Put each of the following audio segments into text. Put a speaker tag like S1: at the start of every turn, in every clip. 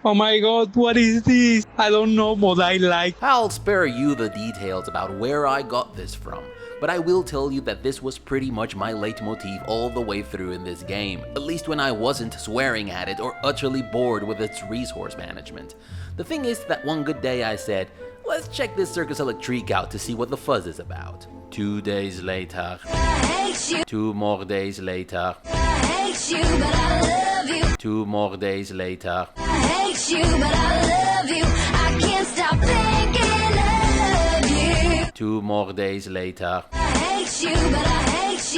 S1: Oh my god, what is this? I don't know what I like.
S2: I'll spare you the details about where I got this from, but I will tell you that this was pretty much my leitmotif all the way through in this game, at least when I wasn't swearing at it or utterly bored with its resource management. The thing is that one good day I said, let's check this Circus Electrique out to see what the fuzz is about. 2 days later, 2 more days later, 2 more days later, 2 more days later.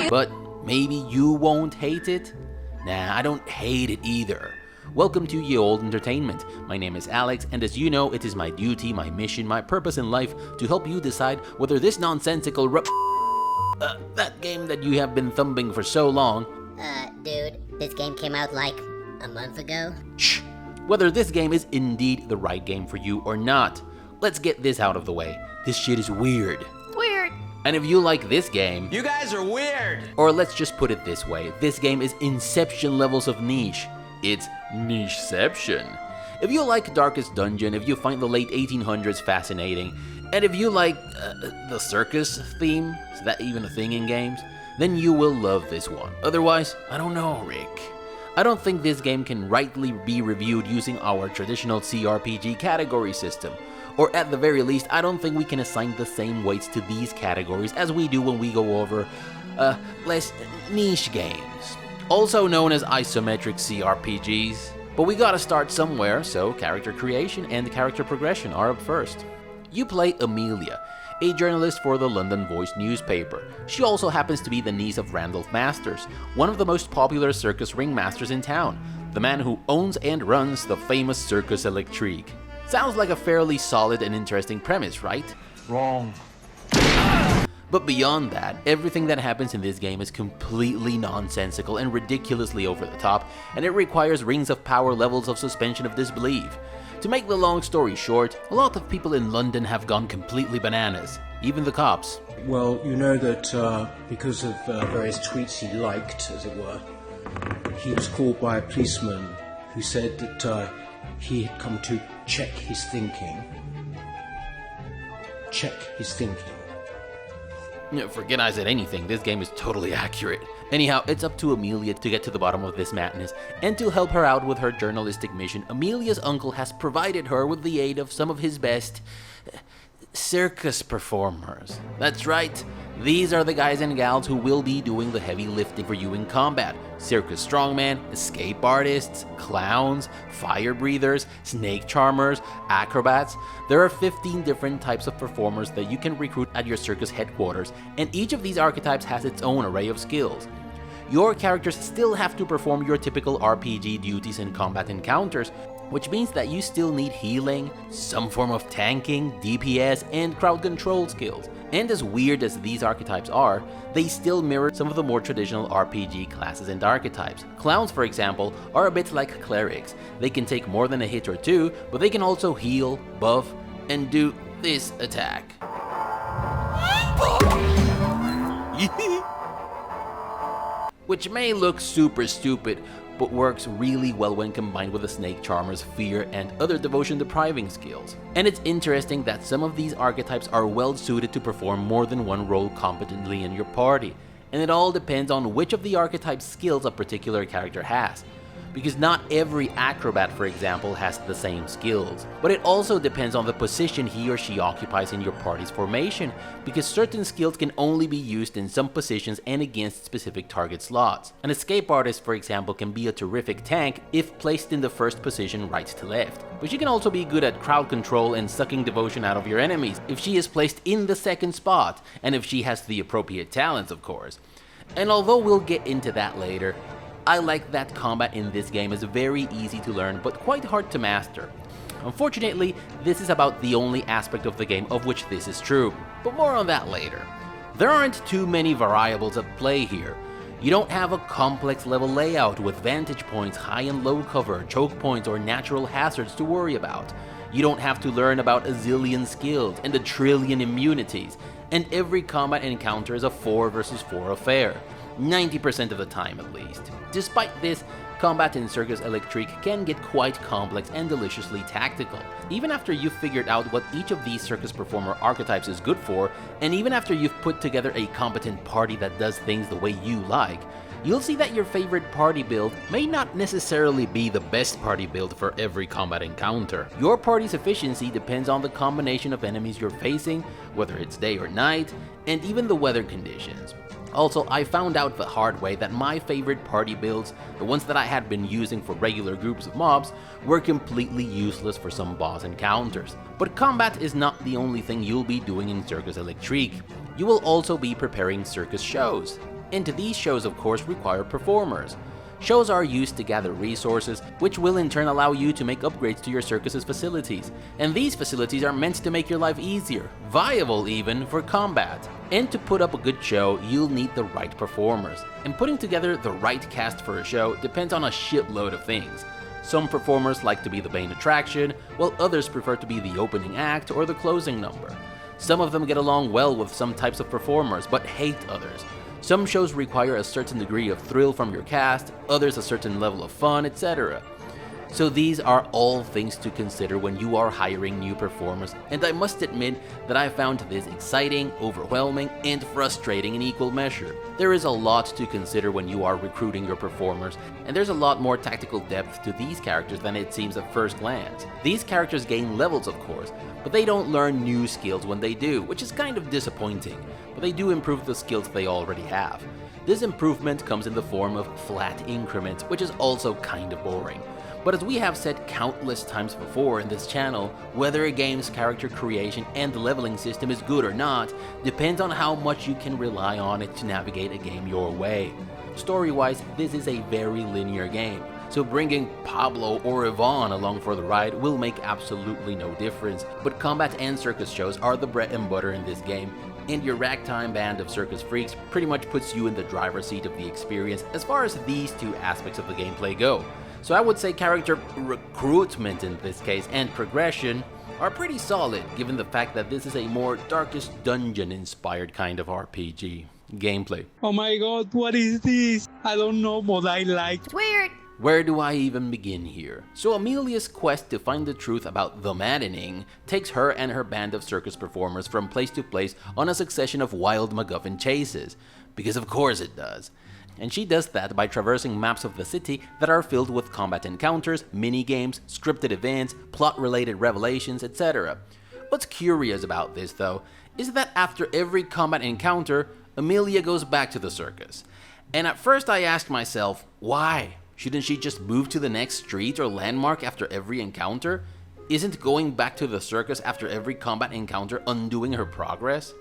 S2: But maybe you won't hate it? Nah, I don't hate it either. Welcome to Ye Olde Entertainment. My name is Alex, and as you know, it is my duty, my mission, my purpose in life to help you decide whether this nonsensical that game that you have been thumping for so long.
S3: Dude, this game came out like a month ago?
S2: Shh! Whether this game is indeed the right game for you or not. Let's get this out of the way. This shit is weird.
S3: Weird.
S2: And if you like this game,
S4: you guys are weird!
S2: Or let's just put it this way, this game is Inception levels of niche. It's nicheception. If you like Darkest Dungeon, if you find the late 1800s fascinating, and if you like the circus theme, is that even a thing in games? Then you will love this one. Otherwise, I don't know, Rick. I don't think this game can rightly be reviewed using our traditional CRPG category system. Or at the very least, I don't think we can assign the same weights to these categories as we do when we go over less niche games, also known as isometric CRPGs. But we gotta start somewhere, so character creation and character progression are up first. You play Amelia, a journalist for the London Voice newspaper. She also happens to be the niece of Randolph Masters, one of the most popular circus ringmasters in town, the man who owns and runs the famous Circus Electrique. Sounds like a fairly solid and interesting premise, right?
S4: Wrong.
S2: But beyond that, everything that happens in this game is completely nonsensical and ridiculously over the top, and it requires rings of power levels of suspension of disbelief. To make the long story short, a lot of people in London have gone completely bananas, even the cops.
S5: Well, you know that because of various tweets he liked, as it were, he was called by a policeman who said that he had come to check his thinking. Check his thinking.
S2: Forget I said anything, this game is totally accurate. Anyhow, it's up to Amelia to get to the bottom of this madness, and to help her out with her journalistic mission, Amelia's uncle has provided her with the aid of some of his best circus performers. That's right, these are the guys and gals who will be doing the heavy lifting for you in combat. Circus strongmen, escape artists, clowns, fire breathers, snake charmers, acrobats. There are 15 different types of performers that you can recruit at your circus headquarters, and each of these archetypes has its own array of skills. Your characters still have to perform your typical RPG duties and combat encounters, which means that you still need healing, some form of tanking, DPS, and crowd control skills. And as weird as these archetypes are, they still mirror some of the more traditional RPG classes and archetypes. Clowns, for example, are a bit like clerics. They can take more than a hit or two, but they can also heal, buff, and do this attack. Which may look super stupid, but works really well when combined with the Snake Charmer's fear and other devotion-depriving skills. And it's interesting that some of these archetypes are well suited to perform more than one role competently in your party, and it all depends on which of the archetype's skills a particular character has. Because not every acrobat, for example, has the same skills. But it also depends on the position he or she occupies in your party's formation, because certain skills can only be used in some positions and against specific target slots. An escape artist, for example, can be a terrific tank if placed in the first position right to left. But she can also be good at crowd control and sucking devotion out of your enemies if she is placed in the second spot, and if she has the appropriate talents, of course. And although we'll get into that later, I like that combat in this game is very easy to learn but quite hard to master. Unfortunately, this is about the only aspect of the game of which this is true, but more on that later. There aren't too many variables at play here. You don't have a complex level layout with vantage points, high and low cover, choke points, or natural hazards to worry about. You don't have to learn about a zillion skills and a trillion immunities, and every combat encounter is a 4 versus 4 affair. 90% of the time at least. Despite this, Combat in Circus Electrique can get quite complex and deliciously tactical. Even after you've figured out what each of these circus performer archetypes is good for, and even after you've put together a competent party that does things the way you like, you'll see that your favorite party build may not necessarily be the best party build for every combat encounter. Your party's efficiency depends on the combination of enemies you're facing, whether it's day or night, and even the weather conditions. Also, I found out the hard way that my favorite party builds, the ones that I had been using for regular groups of mobs, were completely useless for some boss encounters. But combat is not the only thing you'll be doing in Circus Electrique. You will also be preparing circus shows. And these shows of course require performers. Shows are used to gather resources, which will in turn allow you to make upgrades to your circus's facilities. And these facilities are meant to make your life easier, viable even, for combat. And to put up a good show, you'll need the right performers. And putting together the right cast for a show depends on a shitload of things. Some performers like to be the main attraction, while others prefer to be the opening act or the closing number. Some of them get along well with some types of performers, but hate others. Some shows require a certain degree of thrill from your cast, others a certain level of fun, etc. So these are all things to consider when you are hiring new performers, and I must admit that I found this exciting, overwhelming, and frustrating in equal measure. There is a lot to consider when you are recruiting your performers, and there's a lot more tactical depth to these characters than it seems at first glance. These characters gain levels of course, but they don't learn new skills when they do, which is kind of disappointing, but they do improve the skills they already have. This improvement comes in the form of flat increments, which is also kind of boring. But as we have said countless times before in this channel, whether a game's character creation and leveling system is good or not depends on how much you can rely on it to navigate a game your way. Story-wise, this is a very linear game, so bringing Pablo or Yvonne along for the ride will make absolutely no difference. But combat and circus shows are the bread and butter in this game, and your ragtime band of circus freaks pretty much puts you in the driver's seat of the experience as far as these two aspects of the gameplay go. So I would say character recruitment in this case and progression are pretty solid, given the fact that this is a more Darkest Dungeon inspired kind of RPG gameplay.
S1: Oh my god, what is this? I don't know what I like.
S3: It's weird.
S2: Where do I even begin here? So Amelia's quest to find the truth about the maddening takes her and her band of circus performers from place to place on a succession of wild MacGuffin chases, because of course it does. And she does that by traversing maps of the city that are filled with combat encounters, mini-games, scripted events, plot-related revelations, etc. What's curious about this though, is that after every combat encounter, Amelia goes back to the circus. And at first I asked myself, why? Shouldn't she just move to the next street or landmark after every encounter? Isn't going back to the circus after every combat encounter undoing her progress?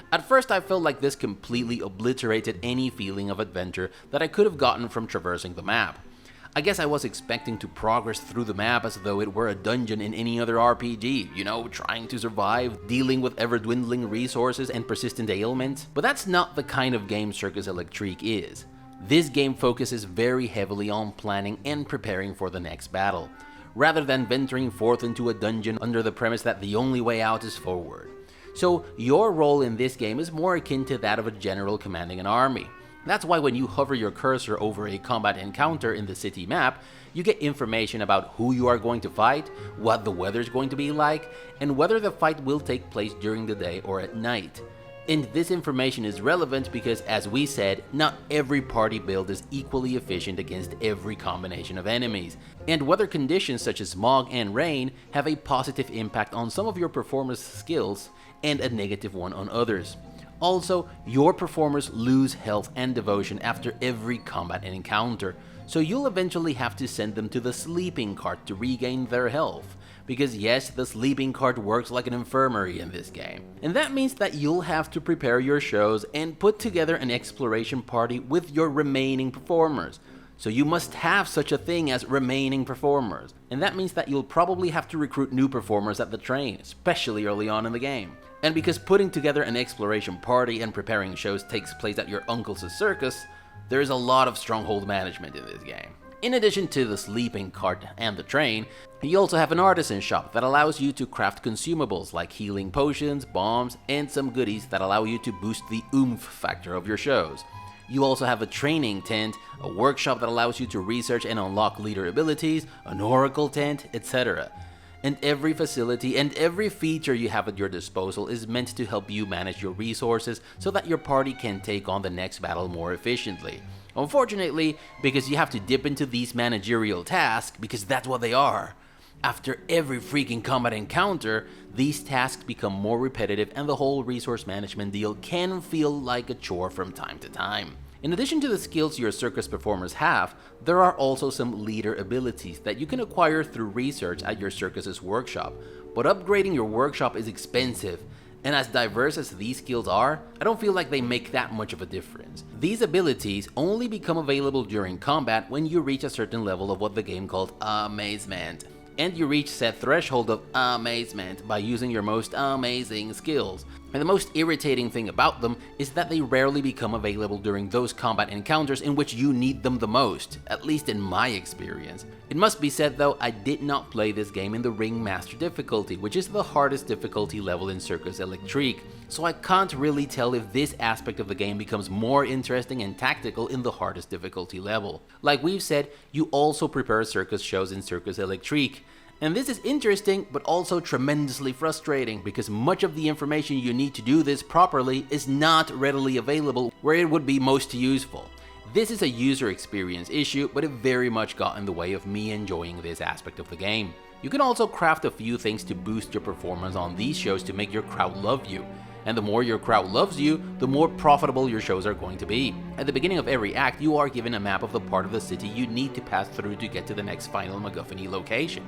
S2: At first I felt like this completely obliterated any feeling of adventure that I could have gotten from traversing the map. I guess I was expecting to progress through the map as though it were a dungeon in any other RPG, you know, trying to survive, dealing with ever-dwindling resources and persistent ailments. But that's not the kind of game Circus Electrique is. This game focuses very heavily on planning and preparing for the next battle, rather than venturing forth into a dungeon under the premise that the only way out is forward. So your role in this game is more akin to that of a general commanding an army. That's why when you hover your cursor over a combat encounter in the city map, you get information about who you are going to fight, what the weather is going to be like, and whether the fight will take place during the day or at night. And this information is relevant because, as we said, not every party build is equally efficient against every combination of enemies, and weather conditions such as smog and rain have a positive impact on some of your performers' skills and a negative one on others. Also, your performers lose health and devotion after every combat and encounter, so you'll eventually have to send them to the sleeping cart to regain their health. Because yes, the sleeping cart works like an infirmary in this game. And that means that you'll have to prepare your shows and put together an exploration party with your remaining performers. So you must have such a thing as remaining performers. And that means that you'll probably have to recruit new performers at the train, especially early on in the game. And because putting together an exploration party and preparing shows takes place at your uncle's circus, there is a lot of stronghold management in this game. In addition to the sleeping cart and the train, you also have an artisan shop that allows you to craft consumables like healing potions, bombs, and some goodies that allow you to boost the oomph factor of your shows. You also have a training tent, a workshop that allows you to research and unlock leader abilities, an oracle tent, etc. And every facility and every feature you have at your disposal is meant to help you manage your resources so that your party can take on the next battle more efficiently. Unfortunately, because you have to dip into these managerial tasks, because that's what they are, after every freaking combat encounter, these tasks become more repetitive and the whole resource management deal can feel like a chore from time to time. In addition to the skills your circus performers have, there are also some leader abilities that you can acquire through research at your circus's workshop, but upgrading your workshop is expensive, and as diverse as these skills are, I don't feel like they make that much of a difference. These abilities only become available during combat when you reach a certain level of what the game called amazement, and you reach set threshold of amazement by using your most amazing skills. And the most irritating thing about them is that they rarely become available during those combat encounters in which you need them the most, at least in my experience. It must be said though, I did not play this game in the Ringmaster difficulty, which is the hardest difficulty level in Circus Electrique, so I can't really tell if this aspect of the game becomes more interesting and tactical in the hardest difficulty level. Like we've said, you also prepare circus shows in Circus Electrique. And this is interesting, but also tremendously frustrating, because much of the information you need to do this properly is not readily available where it would be most useful. This is a user experience issue, but it very much got in the way of me enjoying this aspect of the game. You can also craft a few things to boost your performance on these shows to make your crowd love you. And the more your crowd loves you, the more profitable your shows are going to be. At the beginning of every act, you are given a map of the part of the city you need to pass through to get to the next final MacGuffin location.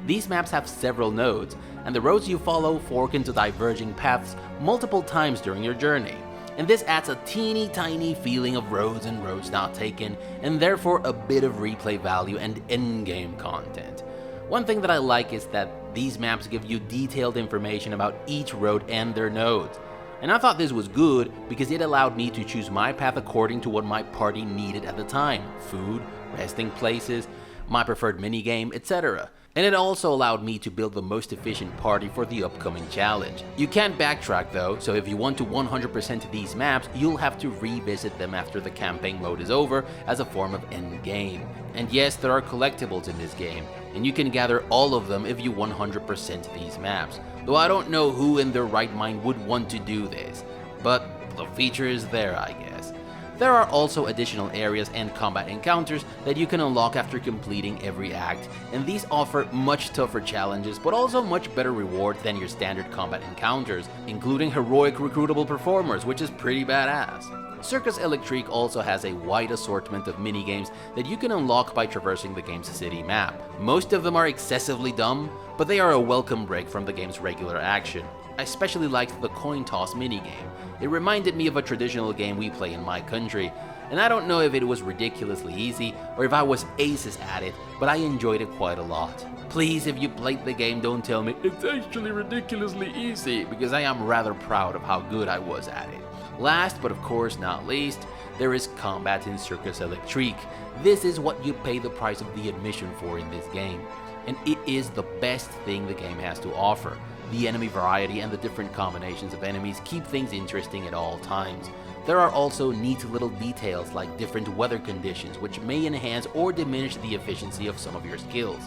S2: These maps have several nodes, and the roads you follow fork into diverging paths multiple times during your journey. And this adds a teeny tiny feeling of roads and roads not taken, and therefore a bit of replay value and endgame content. One thing that I like is that these maps give you detailed information about each road and their nodes. And I thought this was good because it allowed me to choose my path according to what my party needed at the time: food, resting places, my preferred minigame, etc. And it also allowed me to build the most efficient party for the upcoming challenge. You can't backtrack though, so if you want to 100% these maps, you'll have to revisit them after the campaign mode is over as a form of endgame. And yes, there are collectibles in this game, and you can gather all of them if you 100% these maps. Though I don't know who in their right mind would want to do this, but the feature is there, I guess. There are also additional areas and combat encounters that you can unlock after completing every act, and these offer much tougher challenges but also much better rewards than your standard combat encounters, including heroic recruitable performers, which is pretty badass. Circus Electrique also has a wide assortment of minigames that you can unlock by traversing the game's city map. Most of them are excessively dumb, but they are a welcome break from the game's regular action. I especially liked the coin toss minigame. It reminded me of a traditional game we play in my country, and I don't know if it was ridiculously easy or if I was aces at it, but I enjoyed it quite a lot. Please, if you played the game, don't tell me it's actually ridiculously easy, because I am rather proud of how good I was at it. Last, but of course not least, there is combat in Circus Electrique. This is what you pay the price of the admission for in this game, and it is the best thing the game has to offer. The enemy variety and the different combinations of enemies keep things interesting at all times. There are also neat little details like different weather conditions which may enhance or diminish the efficiency of some of your skills.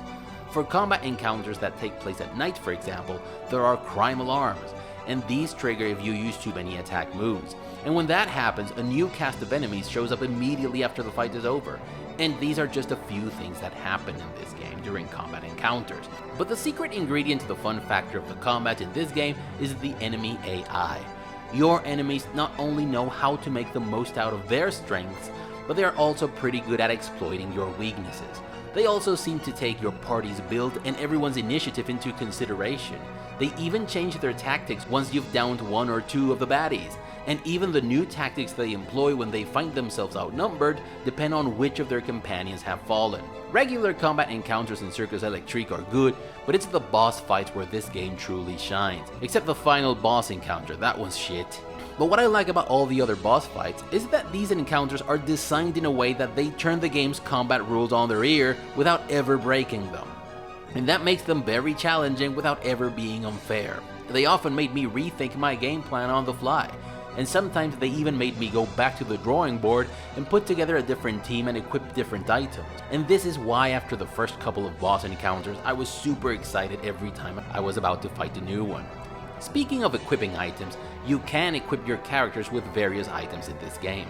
S2: For combat encounters that take place at night, for example, there are crime alarms, and these trigger if you use too many attack moves. And when that happens, a new cast of enemies shows up immediately after the fight is over. And these are just a few things that happen in this game during combat encounters. But the secret ingredient to the fun factor of the combat in this game is the enemy AI. Your enemies not only know how to make the most out of their strengths, but they are also pretty good at exploiting your weaknesses. They also seem to take your party's build and everyone's initiative into consideration. They even change their tactics once you've downed one or two of the baddies. And even the new tactics they employ when they find themselves outnumbered depend on which of their companions have fallen. Regular combat encounters in Circus Electrique are good, but it's the boss fights where this game truly shines. Except the final boss encounter, that one's shit. But what I like about all the other boss fights is that these encounters are designed in a way that they turn the game's combat rules on their ear without ever breaking them. And that makes them very challenging without ever being unfair. They often made me rethink my game plan on the fly. and sometimes they even made me go back to the drawing board and put together a different team and equip different items. And this is why after the first couple of boss encounters, I was super excited every time I was about to fight a new one. Speaking of equipping items, you can equip your characters with various items in this game.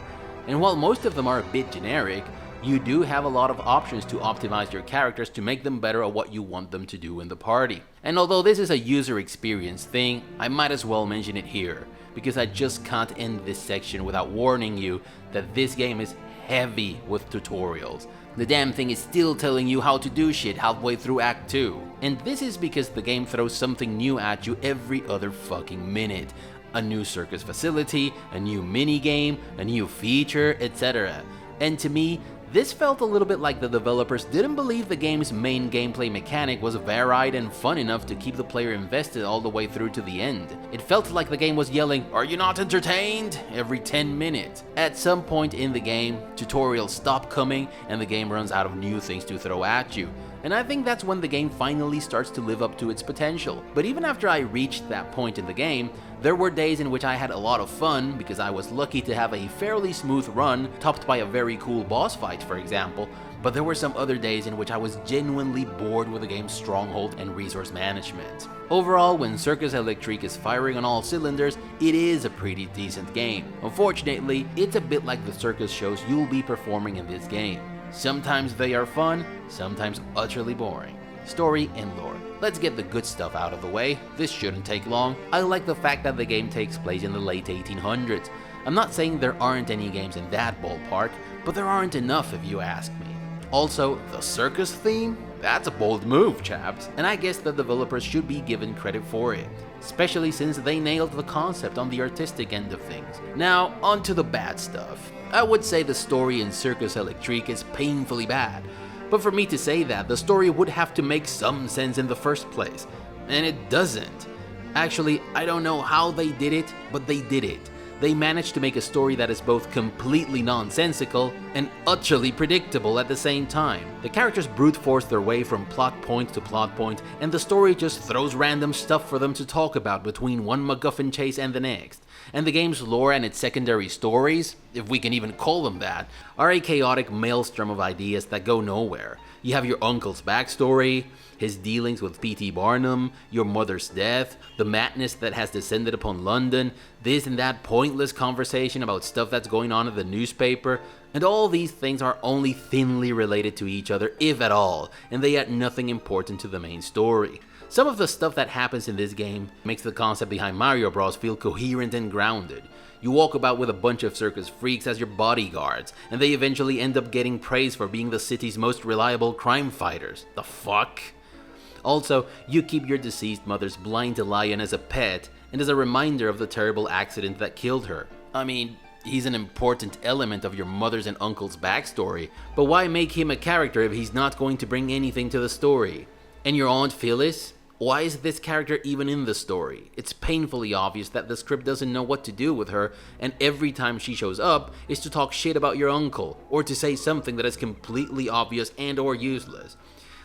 S2: And while most of them are a bit generic, you do have a lot of options to optimize your characters to make them better at what you want them to do in the party. And although this is a user experience thing, I might as well mention it here, because I just can't end this section without warning you that this game is heavy with tutorials. The damn thing is still telling you how to do shit halfway through Act 2. And this is because the game throws something new at you every other fucking minute. A new circus facility, a new minigame, a new feature, etc. And to me, this felt a little bit like the developers didn't believe the game's main gameplay mechanic was varied and fun enough to keep the player invested all the way through to the end. It felt like the game was yelling, "Are you not entertained?" every 10 minutes. At some point in the game, tutorials stop coming and the game runs out of new things to throw at you. And I think that's when the game finally starts to live up to its potential. But even after I reached that point in the game, there were days in which I had a lot of fun because I was lucky to have a fairly smooth run, topped by a very cool boss fight, for example. But there were some other days in which I was genuinely bored with the game's stronghold and resource management. Overall, when Circus Electrique is firing on all cylinders, it is a pretty decent game. Unfortunately, it's a bit like the circus shows you'll be performing in this game. Sometimes they are fun, sometimes utterly boring. Story and lore. Let's get the good stuff out of the way. This shouldn't take long. I like the fact that the game takes place in the late 1800s. I'm not saying there aren't any games in that ballpark, but there aren't enough if you ask me. Also, the circus theme? That's a bold move, chaps, and I guess the developers should be given credit for it, especially since they nailed the concept on the artistic end of things. Now, on to the bad stuff. I would say the story in Circus Electrique is painfully bad, but for me to say that, the story would have to make some sense in the first place, and it doesn't. Actually, I don't know how they did it, but they did it. They managed to make a story that is both completely nonsensical and utterly predictable at the same time. The characters brute force their way from plot point to plot point, and the story just throws random stuff for them to talk about between one MacGuffin chase and the next. And the game's lore and its secondary stories, if we can even call them that, are a chaotic maelstrom of ideas that go nowhere. You have your uncle's backstory, his dealings with P.T. Barnum, your mother's death, the madness that has descended upon London, this and that pointless conversation about stuff that's going on in the newspaper, and all these things are only thinly related to each other, if at all, and they add nothing important to the main story. Some of the stuff that happens in this game makes the concept behind Mario Bros feel coherent and grounded. You walk about with a bunch of circus freaks as your bodyguards, and they eventually end up getting praise for being the city's most reliable crime fighters. The fuck? Also, you keep your deceased mother's blind lion as a pet, and as a reminder of the terrible accident that killed her. I mean, he's an important element of your mother's and uncle's backstory, but why make him a character if he's not going to bring anything to the story? And your Aunt Phyllis? Why is this character even in the story? It's painfully obvious that the script doesn't know what to do with her, and every time she shows up is to talk shit about your uncle, or to say something that is completely obvious and or useless.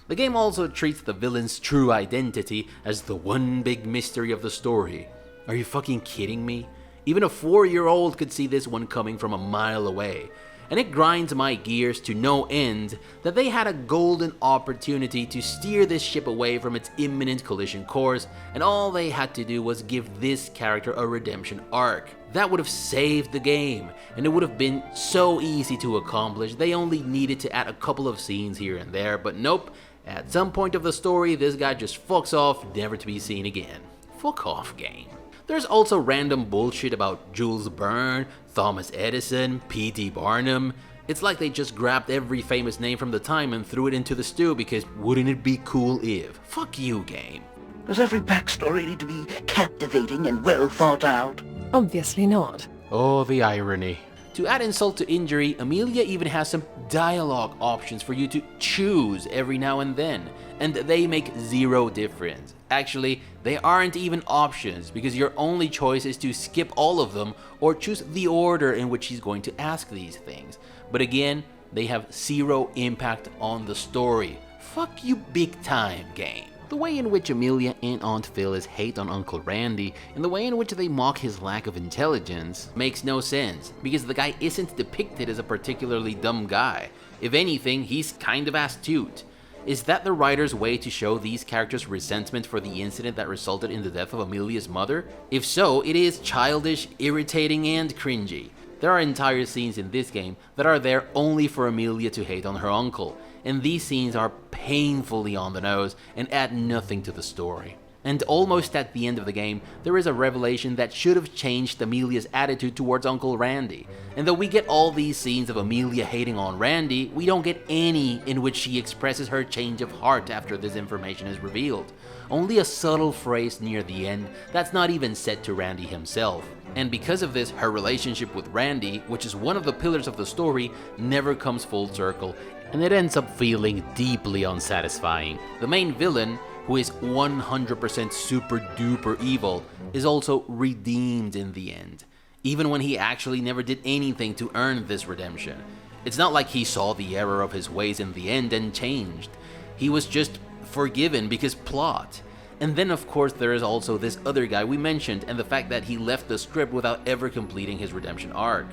S2: The game also treats the villain's true identity as the one big mystery of the story. Are you fucking kidding me? Even a 4-year-old could see this one coming from a mile away. And it grinds my gears to no end that they had a golden opportunity to steer this ship away from its imminent collision course, and all they had to do was give this character a redemption arc. That would have saved the game, and it would have been so easy to accomplish. They only needed to add a couple of scenes here and there, but nope, at some point of the story, this guy just fucks off, never to be seen again. Fuck off, game. There's also random bullshit about Jules Verne, Thomas Edison, P.T. Barnum. It's like they just grabbed every famous name from the time and threw it into the stew because wouldn't it be cool if? Fuck you, game.
S4: Does every backstory need to be captivating and well thought out?
S6: Obviously not.
S2: Oh, the irony. To add insult to injury, Amelia even has some dialogue options for you to choose every now and then, and they make zero difference. Actually, they aren't even options because your only choice is to skip all of them or choose the order in which he's going to ask these things. But again, they have zero impact on the story. Fuck you big time, game. The way in which Amelia and Aunt Phyllis hate on Uncle Randy, and the way in which they mock his lack of intelligence, makes no sense, because the guy isn't depicted as a particularly dumb guy. If anything, he's kind of astute. Is that the writer's way to show these characters' resentment for the incident that resulted in the death of Amelia's mother? If so, it is childish, irritating, and cringy. There are entire scenes in this game that are there only for Amelia to hate on her uncle, and these scenes are painfully on the nose and add nothing to the story. And almost at the end of the game, there is a revelation that should have changed Amelia's attitude towards Uncle Randy. And though we get all these scenes of Amelia hating on Randy, we don't get any in which she expresses her change of heart after this information is revealed. Only a subtle phrase near the end that's not even said to Randy himself. And because of this, her relationship with Randy, which is one of the pillars of the story, never comes full circle, and it ends up feeling deeply unsatisfying. The main villain, who is 100% super duper evil, is also redeemed in the end, even when he actually never did anything to earn this redemption. It's not like he saw the error of his ways in the end and changed. He was just forgiven because plot. And then of course there is also this other guy we mentioned, and the fact that he left the script without ever completing his redemption arc.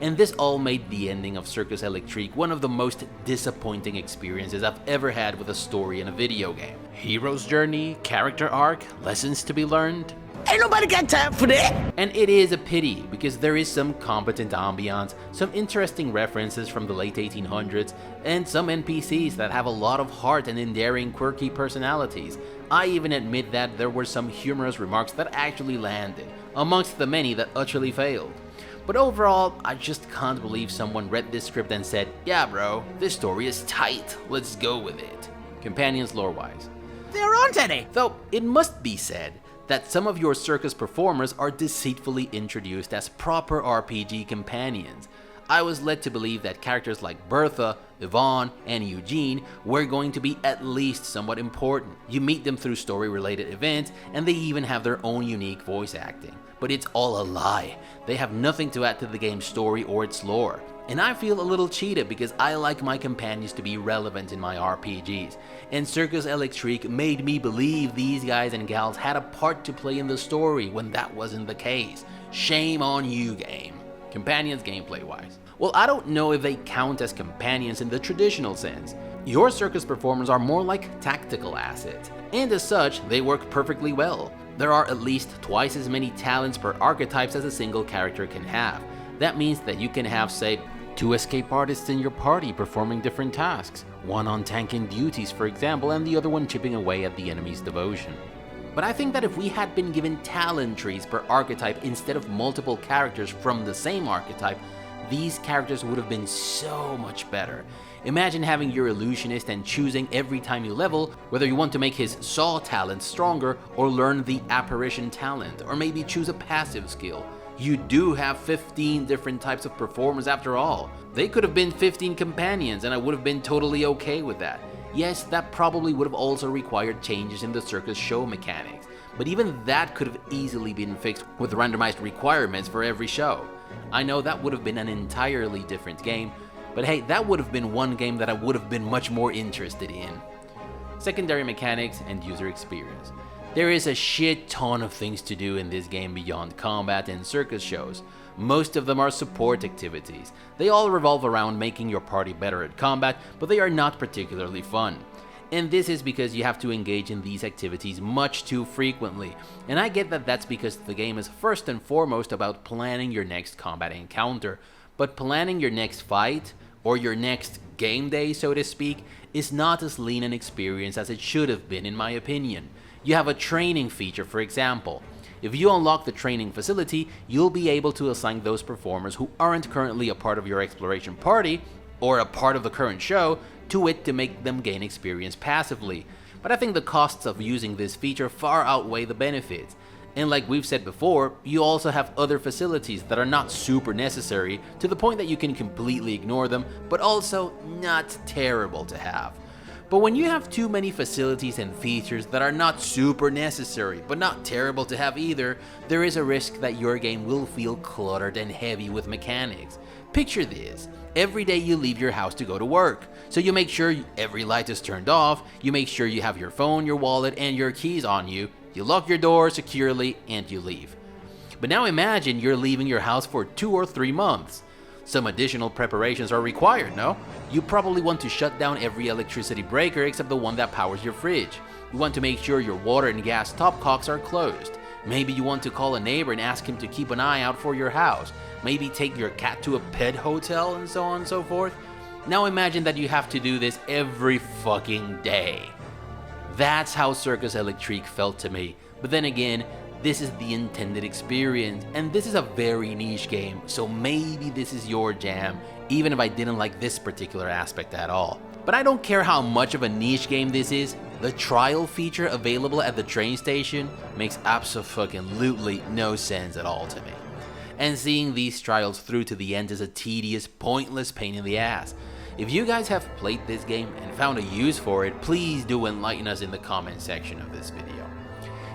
S2: And this all made the ending of Circus Electrique one of the most disappointing experiences I've ever had with a story in a video game. Hero's journey, character arc, lessons to be learned.
S4: Ain't nobody got time for that!
S2: And it is a pity, because there is some competent ambiance, some interesting references from the late 1800s, and some NPCs that have a lot of heart and endearing quirky personalities. I even admit that there were some humorous remarks that actually landed, amongst the many that utterly failed. But overall, I just can't believe someone read this script and said, yeah bro, this story is tight, let's go with it. Companions lore-wise.
S4: There aren't any!
S2: Though, it must be said that some of your circus performers are deceitfully introduced as proper RPG companions. I was led to believe that characters like Bertha, Yvonne, and Eugene were going to be at least somewhat important. You meet them through story-related events, and they even have their own unique voice acting. But it's all a lie. They have nothing to add to the game's story or its lore. And I feel a little cheated because I like my companions to be relevant in my RPGs. And Circus Electrique made me believe these guys and gals had a part to play in the story when that wasn't the case. Shame on you, game. Companions gameplay-wise. Well, I don't know if they count as companions in the traditional sense. Your circus performers are more like tactical assets, and as such, they work perfectly well. There are at least twice as many talents per archetypes as a single character can have. That means that you can have, say, 2 escape artists in your party performing different tasks, one on tanking duties for example, and the other one chipping away at the enemy's devotion. But I think that if we had been given talent trees per archetype instead of multiple characters from the same archetype, these characters would have been so much better. Imagine having your illusionist and choosing every time you level whether you want to make his saw talent stronger or learn the apparition talent, or maybe choose a passive skill. You do have 15 different types of performers after all. They could have been 15 companions and I would have been totally okay with that. Yes, that probably would have also required changes in the circus show mechanics, but even that could have easily been fixed with randomized requirements for every show. I know that would have been an entirely different game, but hey, that would have been one game that I would have been much more interested in. Secondary mechanics and user experience. There is a shit ton of things to do in this game beyond combat and circus shows. Most of them are support activities. They all revolve around making your party better at combat, but they are not particularly fun. And this is because you have to engage in these activities much too frequently. And I get that that's because the game is first and foremost about planning your next combat encounter. But planning your next fight, or your next game day so to speak, is not as lean an experience as it should have been in my opinion. You have a training feature, for example. If you unlock the training facility, you'll be able to assign those performers who aren't currently a part of your exploration party, or a part of the current show, to it to make them gain experience passively. But I think the costs of using this feature far outweigh the benefits. And like we've said before, you also have other facilities that are not super necessary, to the point that you can completely ignore them, but also not terrible to have. But when you have too many facilities and features that are not super necessary, but not terrible to have either, there is a risk that your game will feel cluttered and heavy with mechanics. Picture this. Every day you leave your house to go to work, so you make sure every light is turned off, you make sure you have your phone, your wallet, and your keys on you, you lock your door securely, and you leave. But now imagine you're leaving your house for 2 or 3 months. Some additional preparations are required, no? You probably want to shut down every electricity breaker except the one that powers your fridge. You want to make sure your water and gas stopcocks are closed. Maybe you want to call a neighbor and ask him to keep an eye out for your house. Maybe take your cat to a pet hotel and so on and so forth. Now imagine that you have to do this every fucking day. That's how Circus Electrique felt to me. But then again, this is the intended experience, and this is a very niche game, so maybe this is your jam, even if I didn't like this particular aspect at all. But I don't care how much of a niche game this is, the trial feature available at the train station makes abso-fucking-lutely no sense at all to me. And seeing these trials through to the end is a tedious, pointless pain in the ass. If you guys have played this game and found a use for it, please do enlighten us in the comment section of this video.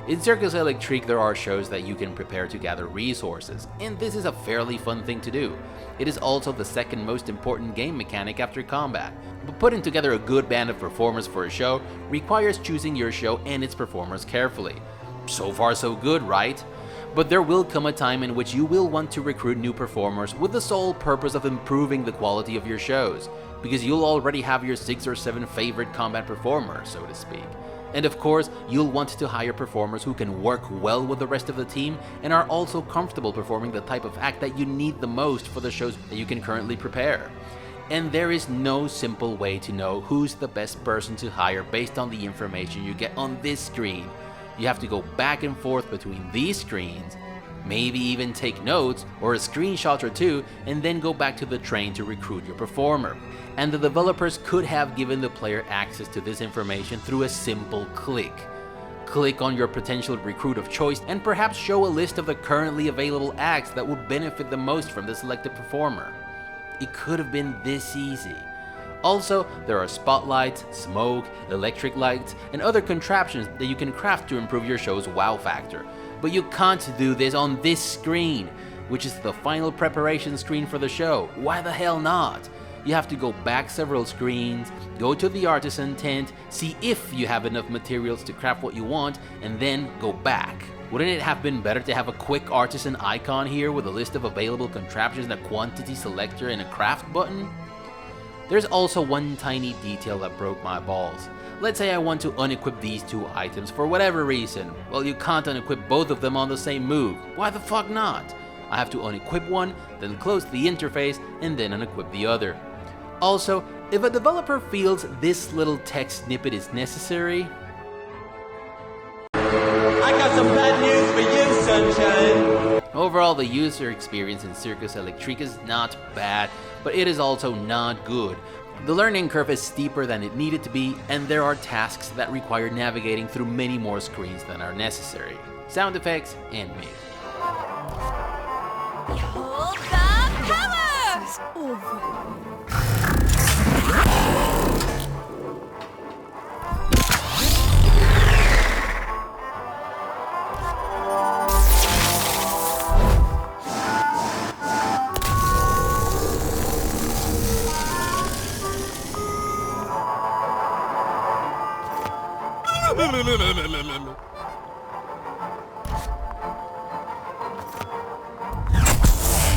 S2: In Circus Electrique, there are shows that you can prepare to gather resources, and this is a fairly fun thing to do. It is also the second most important game mechanic after combat, but putting together a good band of performers for a show requires choosing your show and its performers carefully. So far so good, right? But there will come a time in which you will want to recruit new performers with the sole purpose of improving the quality of your shows, because you'll already have your 6 or 7 favorite combat performers, so to speak. And of course, you'll want to hire performers who can work well with the rest of the team and are also comfortable performing the type of act that you need the most for the shows that you can currently prepare. And there is no simple way to know who's the best person to hire based on the information you get on this screen. You have to go back and forth between these screens, maybe even take notes or a screenshot or two, and then go back to the train to recruit your performer. And the developers could have given the player access to this information through a simple click. Click on your potential recruit of choice and perhaps show a list of the currently available acts that would benefit the most from the selected performer. It could have been this easy. Also, there are spotlights, smoke, electric lights, and other contraptions that you can craft to improve your show's wow factor. But you can't do this on this screen, which is the final preparation screen for the show. Why the hell not? You have to go back several screens, go to the artisan tent, see if you have enough materials to craft what you want, and then go back. Wouldn't it have been better to have a quick artisan icon here with a list of available contraptions, a quantity selector, and a craft button? There's also one tiny detail that broke my balls. Let's say I want to unequip these 2 items for whatever reason. Well, you can't unequip both of them on the same move. Why the fuck not? I have to unequip one, then close the interface, and then unequip the other. Also, if a developer feels this little text snippet is necessary...
S6: I got some bad news for you, sunshine!
S2: Overall, the user experience in Circus Electrique is not bad, but it is also not good. The learning curve is steeper than it needed to be, and there are tasks that require navigating through many more screens than are necessary. Sound effects and me.
S7: Hold the power!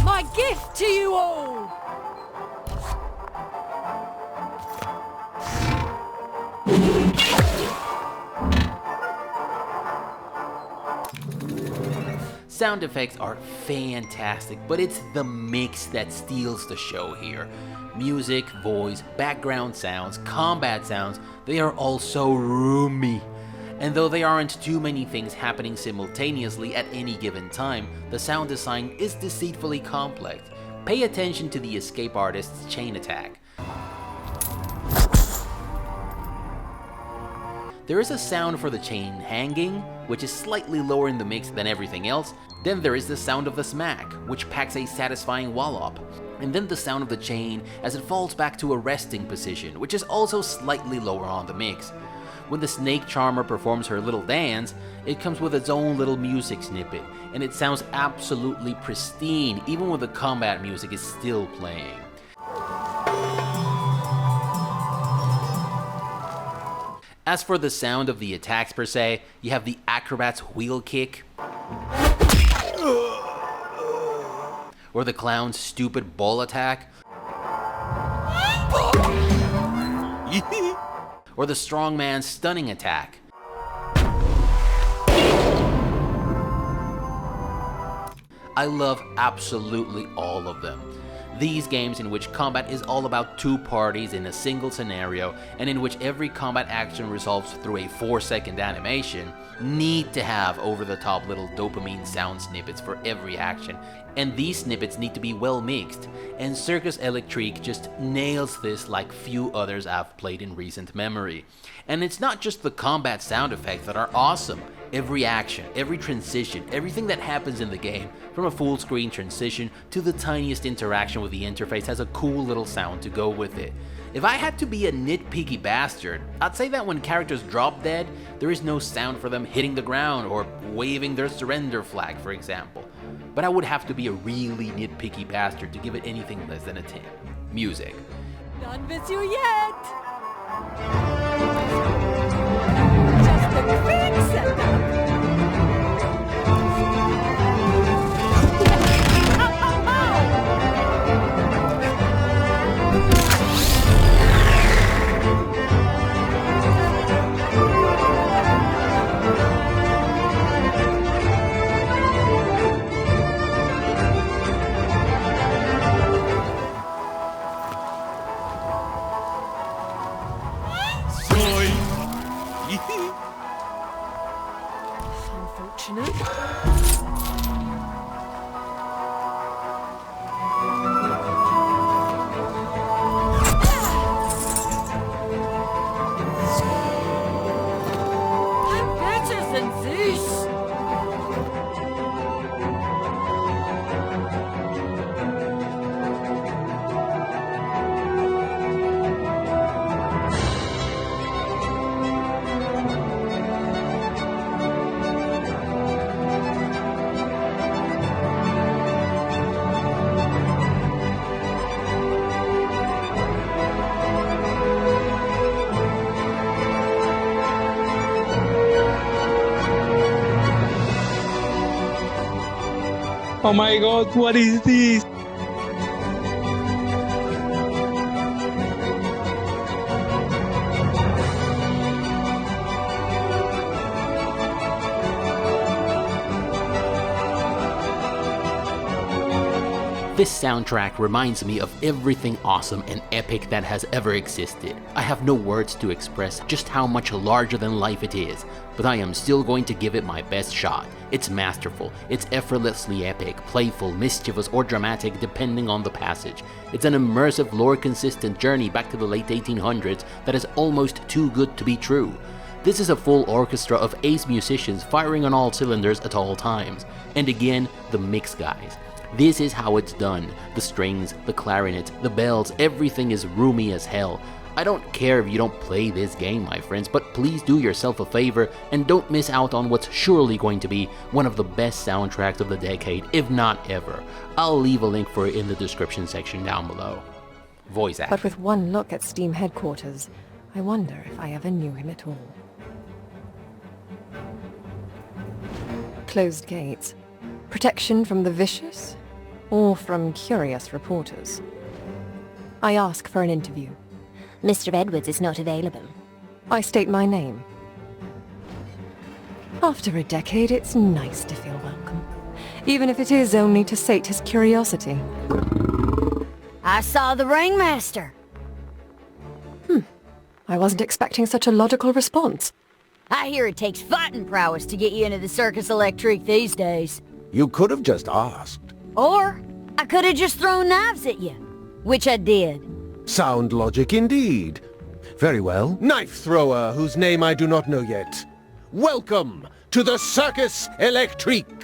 S7: My gift to you all!
S2: Sound effects are fantastic, but it's the mix that steals the show here. Music, voice, background sounds, combat sounds, they are all so roomy. And though there aren't too many things happening simultaneously at any given time, the sound design is deceitfully complex. Pay attention to the escape artist's chain attack. There is a sound for the chain hanging, which is slightly lower in the mix than everything else. Then there is the sound of the smack, which packs a satisfying wallop. And then the sound of the chain as it falls back to a resting position, which is also slightly lower on the mix. When the snake charmer performs her little dance, it comes with its own little music snippet, and it sounds absolutely pristine even when the combat music is still playing. As for the sound of the attacks per se, you have the acrobat's wheel kick, or the clown's stupid ball attack, or the strongman's stunning attack. I love absolutely all of them. These games in which combat is all about two parties in a single scenario and in which every combat action resolves through a 4-second animation need to have over-the-top little dopamine sound snippets for every action, and these snippets need to be well mixed, and Circus Electrique just nails this like few others I've played in recent memory. And it's not just the combat sound effects that are awesome. Every action, every transition, everything that happens in the game, from a full screen transition to the tiniest interaction with the interface, has a cool little sound to go with it. If I had to be a nitpicky bastard, I'd say that when characters drop dead, there is no sound for them hitting the ground or waving their surrender flag, for example. But I would have to be a really nitpicky bastard to give it anything less than a 10. Music.
S7: None miss you yet! Just a quick setup! Unfortunate. I'm better than this.
S1: Oh my god, what is this?
S2: This soundtrack reminds me of everything awesome and epic that has ever existed. I have no words to express just how much larger than life it is, but I am still going to give it my best shot. It's masterful, it's effortlessly epic, playful, mischievous, or dramatic depending on the passage. It's an immersive, lore-consistent journey back to the late 1800s that is almost too good to be true. This is a full orchestra of ace musicians firing on all cylinders at all times. And again, the mix guys. This is how it's done. The strings, the clarinet, the bells, everything is roomy as hell. I don't care if you don't play this game, my friends, but please do yourself a favor and don't miss out on what's surely going to be one of the best soundtracks of the decade, if not ever. I'll leave a link for it in the description section down below. Voice acting.
S8: But with one look at Steam headquarters, I wonder if I ever knew him at all. Closed gates. Protection from the vicious? Or from curious reporters? I ask for an interview.
S3: Mr. Edwards is not available.
S8: I state my name. After a decade, it's nice to feel welcome. Even if it is only to sate his curiosity.
S7: I saw the ringmaster.
S8: I wasn't expecting such a logical response.
S7: I hear it takes fighting prowess to get you into the Circus Electrique these days.
S9: You could have just asked.
S7: Or I could have just thrown knives at you, which I did.
S9: Sound logic indeed. Very well.
S5: Knife thrower, whose name I do not know yet. Welcome to the Circus Electrique.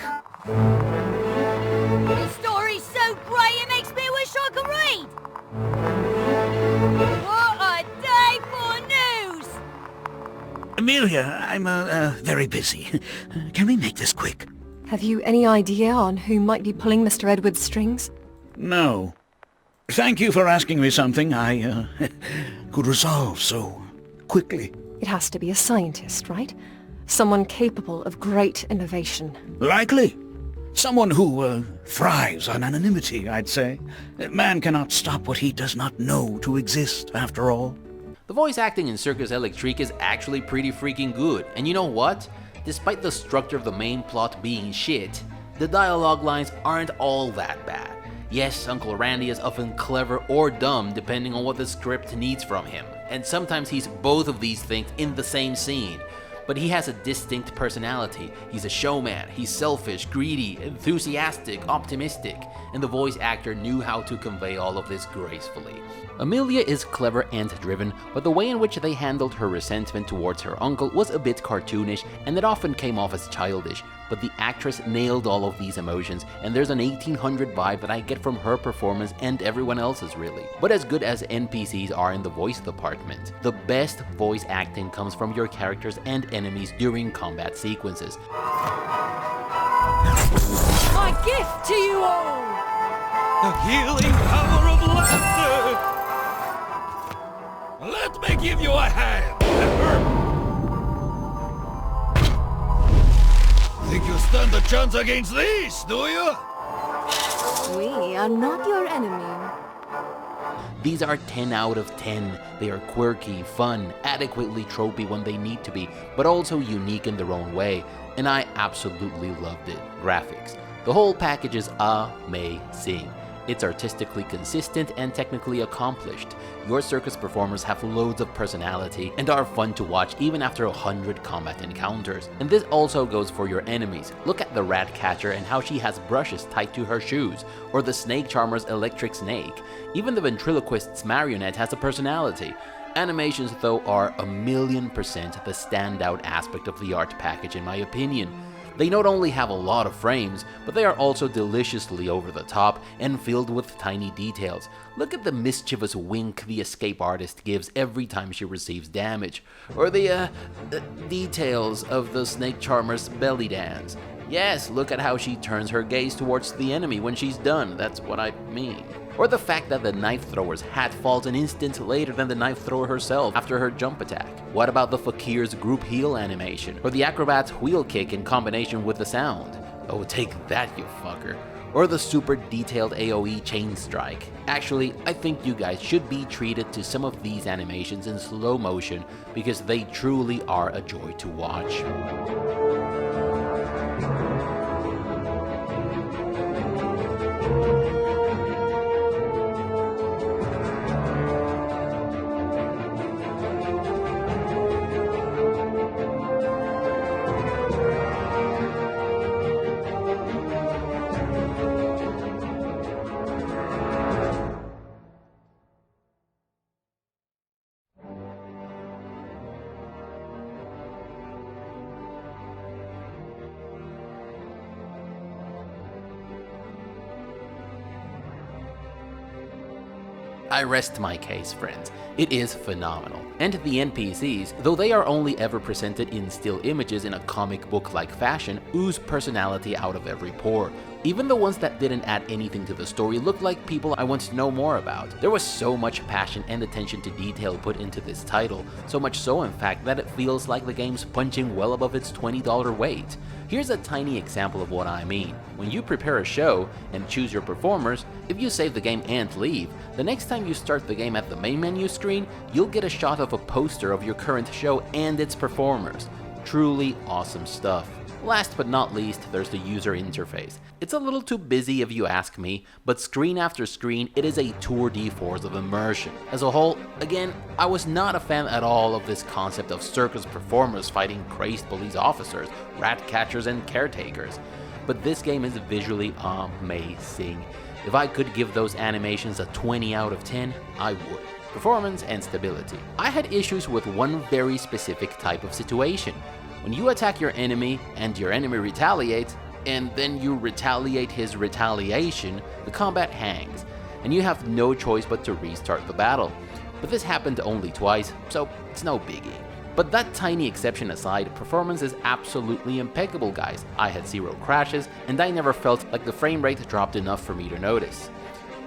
S7: The story's so great it makes me wish I could read! What a day for news!
S4: Amelia, I'm very busy. Can we make this quick?
S8: Have you any idea on who might be pulling Mr. Edwards' strings?
S4: No. Thank you for asking me something I could resolve so quickly.
S8: It has to be a scientist, right? Someone capable of great innovation.
S4: Likely. Someone who thrives on anonymity, I'd say. Man cannot stop what he does not know to exist, after all.
S2: The voice acting in Circus Electrique is actually pretty freaking good, and you know what? Despite the structure of the main plot being shit, the dialogue lines aren't all that bad. Yes, Uncle Randy is often clever or dumb depending on what the script needs from him, and sometimes he's both of these things in the same scene. But he has a distinct personality. He's a showman, he's selfish, greedy, enthusiastic, optimistic, and the voice actor knew how to convey all of this gracefully. Amelia is clever and driven, but the way in which they handled her resentment towards her uncle was a bit cartoonish, and it often came off as childish. But the actress nailed all of these emotions, and there's an 1800 vibe that I get from her performance and everyone else's really. But as good as NPCs are in the voice department, the best voice acting comes from your characters and enemies during combat sequences.
S7: My gift to you all!
S6: The healing power of laughter! Let me give you a hand! Think you stand a chance against these, do you?
S8: We are not your enemy.
S2: These are 10 out of 10. They are quirky, fun, adequately tropey when they need to be, but also unique in their own way, and I absolutely loved it. Graphics. The whole package is amazing. It's artistically consistent and technically accomplished. Your circus performers have loads of personality and are fun to watch even after 100 combat encounters. And this also goes for your enemies. Look at the rat catcher and how she has brushes tied to her shoes, or the snake charmer's electric snake. Even the ventriloquist's marionette has a personality. Animations though are 1,000,000% the standout aspect of the art package in my opinion. They not only have a lot of frames, but they are also deliciously over the top and filled with tiny details. Look at the mischievous wink the escape artist gives every time she receives damage, or the details of the snake charmer's belly dance. Yes, look at how she turns her gaze towards the enemy when she's done, that's what I mean. Or the fact that the knife thrower's hat falls an instant later than the knife thrower herself after her jump attack. What about the fakir's group heel animation? Or the acrobat's wheel kick in combination with the sound? Oh, take that, you fucker. Or the super detailed AoE chain strike. Actually, I think you guys should be treated to some of these animations in slow motion because they truly are a joy to watch. I rest my case, friends. It is phenomenal. And the NPCs, though they are only ever presented in still images in a comic book-like fashion, ooze personality out of every pore. Even the ones that didn't add anything to the story looked like people I want to know more about. There was so much passion and attention to detail put into this title, so much so in fact that it feels like the game's punching well above its $20 weight. Here's a tiny example of what I mean. When you prepare a show and choose your performers, if you save the game and leave, the next time you start the game at the main menu screen, you'll get a shot of a poster of your current show and its performers. Truly awesome stuff. Last but not least, there's the user interface. It's a little too busy if you ask me, but screen after screen, it is a tour de force of immersion. As a whole, again, I was not a fan at all of this concept of circus performers fighting crazed police officers, rat catchers, and caretakers. But this game is visually amazing. If I could give those animations a 20 out of 10, I would. performance, and stability. I had issues with one very specific type of situation. When you attack your enemy and your enemy retaliates, and then you retaliate his retaliation, the combat hangs, and you have no choice but to restart the battle. But this happened only twice, so it's no biggie. But that tiny exception aside, performance is absolutely impeccable, guys. I had 0 crashes, and I never felt like the frame rate dropped enough for me to notice.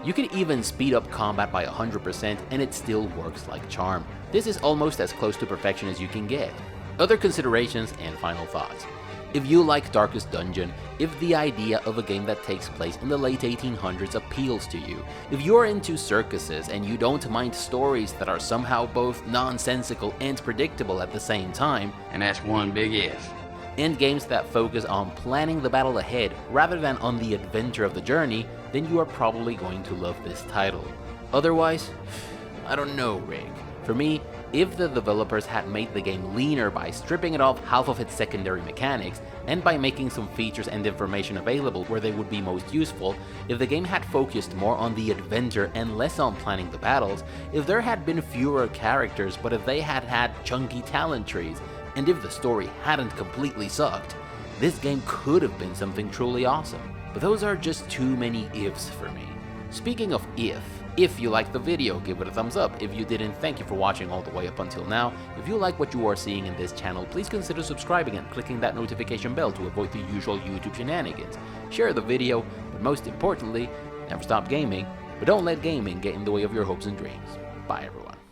S2: You can even speed up combat by 100% and it still works like charm. This is almost as close to perfection as you can get. Other considerations and final thoughts. If you like Darkest Dungeon, if the idea of a game that takes place in the late 1800s appeals to you, if you're into circuses and you don't mind stories that are somehow both nonsensical and predictable at the same time,
S10: and that's one big if,
S2: and games that focus on planning the battle ahead rather than on the adventure of the journey, then you are probably going to love this title. Otherwise, I don't know, Rick. For me, if the developers had made the game leaner by stripping it off half of its secondary mechanics, and by making some features and information available where they would be most useful, if the game had focused more on the adventure and less on planning the battles, if there had been fewer characters but if they had had chunky talent trees, and if the story hadn't completely sucked, this game could have been something truly awesome. But those are just too many ifs for me. Speaking of if you liked the video, give it a thumbs up. If you didn't, thank you for watching all the way up until now. If you like what you are seeing in this channel, please consider subscribing and clicking that notification bell to avoid the usual YouTube shenanigans. Share the video, but most importantly, never stop gaming, but don't let gaming get in the way of your hopes and dreams. Bye everyone.